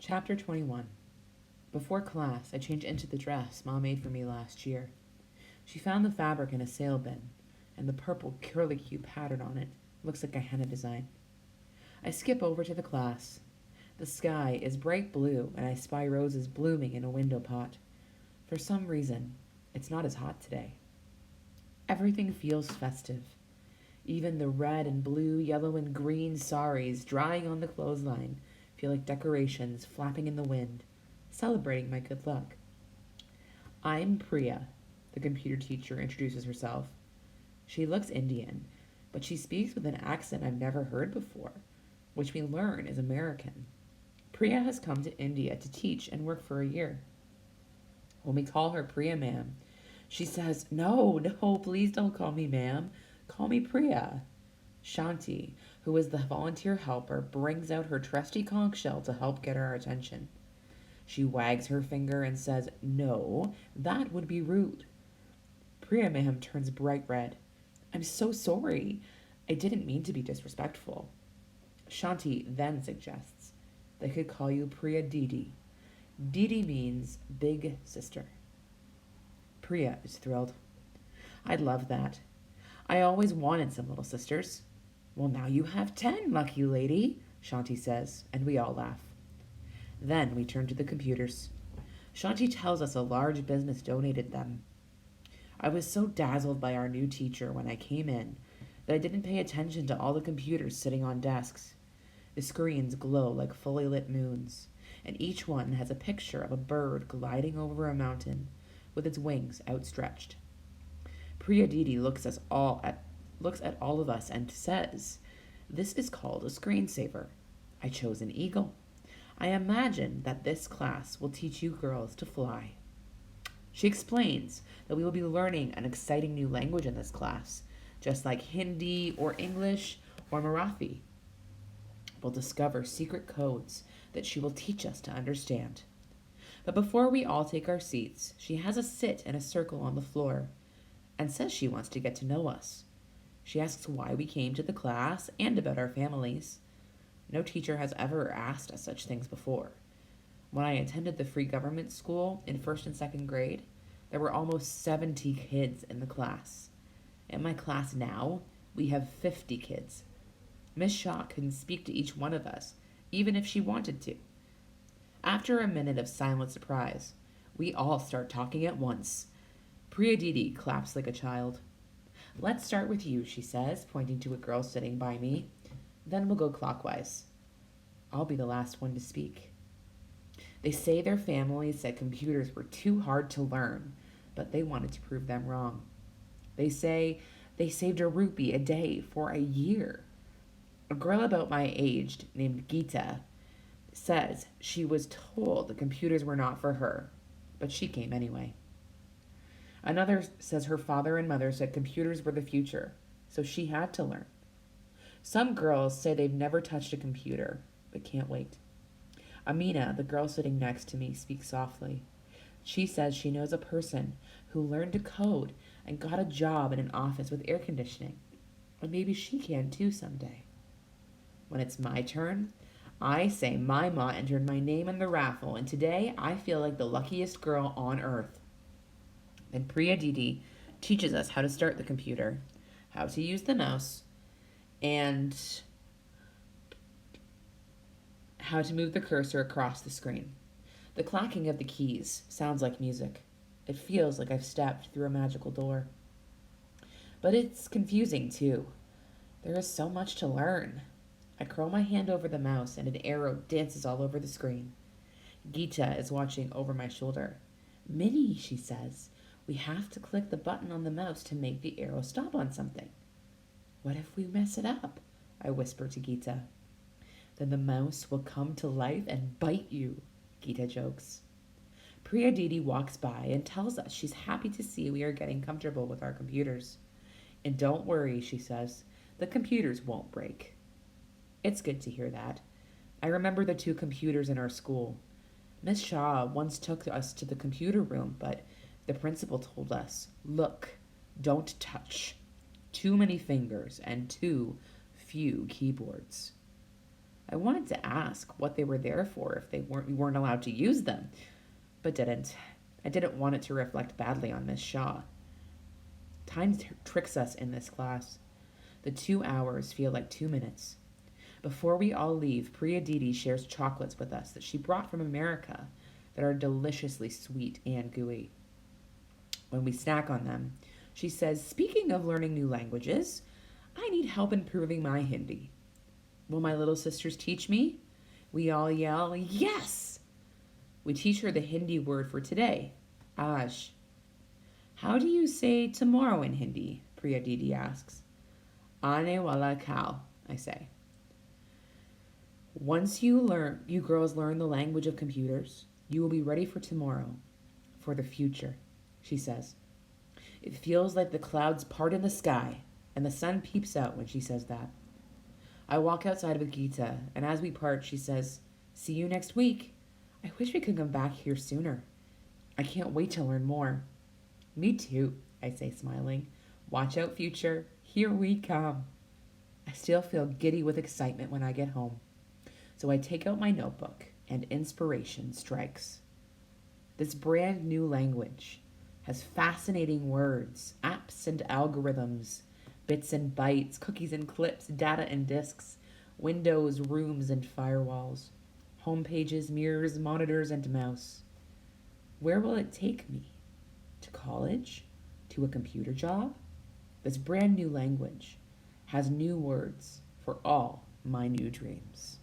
Chapter 21. Before class, I change into the dress Mom made for me last year. She found the fabric in a sale bin, and the purple curlicue pattern on it looks like a henna design. I skip over to the class. The sky is bright blue, and I spy roses blooming in a window pot. For some reason, it's not as hot today. Everything feels festive. Even the red and blue, yellow and green saris drying on the clothesline feel like decorations flapping in the wind, celebrating my good luck. I'm Priya, the computer teacher introduces herself. She looks Indian, but she speaks with an accent I've never heard before, which we learn is American. Priya has come to India to teach and work for a year. When we call her Priya ma'am, she says, "No, no, please don't call me ma'am. Call me Priya." Shanti, who is the volunteer helper, brings out her trusty conch shell to help get our attention. She wags her finger and says, "No, that would be rude." Priya ma'am turns bright red. "I'm so sorry. I didn't mean to be disrespectful." Shanti then suggests they could call you Priya Didi. Didi means big sister. Priya is thrilled. "I'd love that. I always wanted some little sisters." "Well, now you have 10, lucky lady," Shanti says, and we all laugh. Then we turn to the computers. Shanti tells us a large business donated them. I was so dazzled by our new teacher when I came in that I didn't pay attention to all the computers sitting on desks. The screens glow like fully lit moons, and each one has a picture of a bird gliding over a mountain with its wings outstretched. Priya Didi looks at all of us and says, "This is called a screensaver. I chose an eagle. I imagine that this class will teach you girls to fly." She explains that we will be learning an exciting new language in this class, just like Hindi or English or Marathi. We'll discover secret codes that she will teach us to understand. But before we all take our seats, she has us sit in a circle on the floor and says she wants to get to know us. She asks why we came to the class and about our families. No teacher has ever asked us such things before. When I attended the free government school in first and second grade, there were almost 70 kids in the class. In my class now, we have 50 kids. Miss Shaw couldn't speak to each one of us, even if she wanted to. After a minute of silent surprise, we all start talking at once. Priya Didi claps like a child. "Let's start with you," she says, pointing to a girl sitting by me. "Then we'll go clockwise." I'll be the last one to speak. They say their families said computers were too hard to learn, but they wanted to prove them wrong. They say they saved a rupee a day for a year. A girl about my age, named Geeta, says she was told the computers were not for her, but she came anyway. Another says her father and mother said computers were the future, so she had to learn. Some girls say they've never touched a computer, but can't wait. Amina, the girl sitting next to me, speaks softly. She says she knows a person who learned to code and got a job in an office with air conditioning, and maybe she can too someday. When it's my turn, I say my ma entered my name in the raffle, and today I feel like the luckiest girl on earth. Then Priya Didi teaches us how to start the computer, how to use the mouse, and how to move the cursor across the screen. The clacking of the keys sounds like music. It feels like I've stepped through a magical door. But it's confusing too. There is so much to learn. I curl my hand over the mouse and an arrow dances all over the screen. Geeta is watching over my shoulder. "Minnie," she says, "we have to click the button on the mouse to make the arrow stop on something." "What if we mess it up?" I whisper to Geeta. "Then the mouse will come to life and bite you," Geeta jokes. Priya Didi walks by and tells us she's happy to see we are getting comfortable with our computers. "And don't worry," she says, "the computers won't break." It's good to hear that. I remember the two computers in our school. Miss Shaw once took us to the computer room, but the principal told us, "Look, don't touch. Too many fingers and too few keyboards." I wanted to ask what they were there for if we weren't allowed to use them, but didn't. I didn't want it to reflect badly on Miss Shaw. Time tricks us in this class. The 2 hours feel like 2 minutes. Before we all leave, Priya Didi shares chocolates with us that she brought from America that are deliciously sweet and gooey. When we snack on them, she says, "Speaking of learning new languages, I need help improving my Hindi. Will my little sisters teach me?" We all yell, "Yes!" We teach her the Hindi word for today, Aj. "How do you say tomorrow in Hindi?" Priya Didi asks. "Aane wala kal," I say. Once you girls learn the language of computers, you will be ready for tomorrow, for the future, she says. It feels like the clouds part in the sky, and the sun peeps out when she says that. I walk outside with Geeta, and as we part, she says, "See you next week. I wish we could come back here sooner. I can't wait to learn more." "Me too," I say, smiling. "Watch out, future. Here we come." I still feel giddy with excitement when I get home. So I take out my notebook, and inspiration strikes. This brand new language has fascinating words, apps and algorithms, bits and bytes, cookies and clips, data and disks, windows, rooms, and firewalls, home pages, mirrors, monitors, and mouse. Where will it take me? To college? To a computer job? This brand new language has new words for all my new dreams.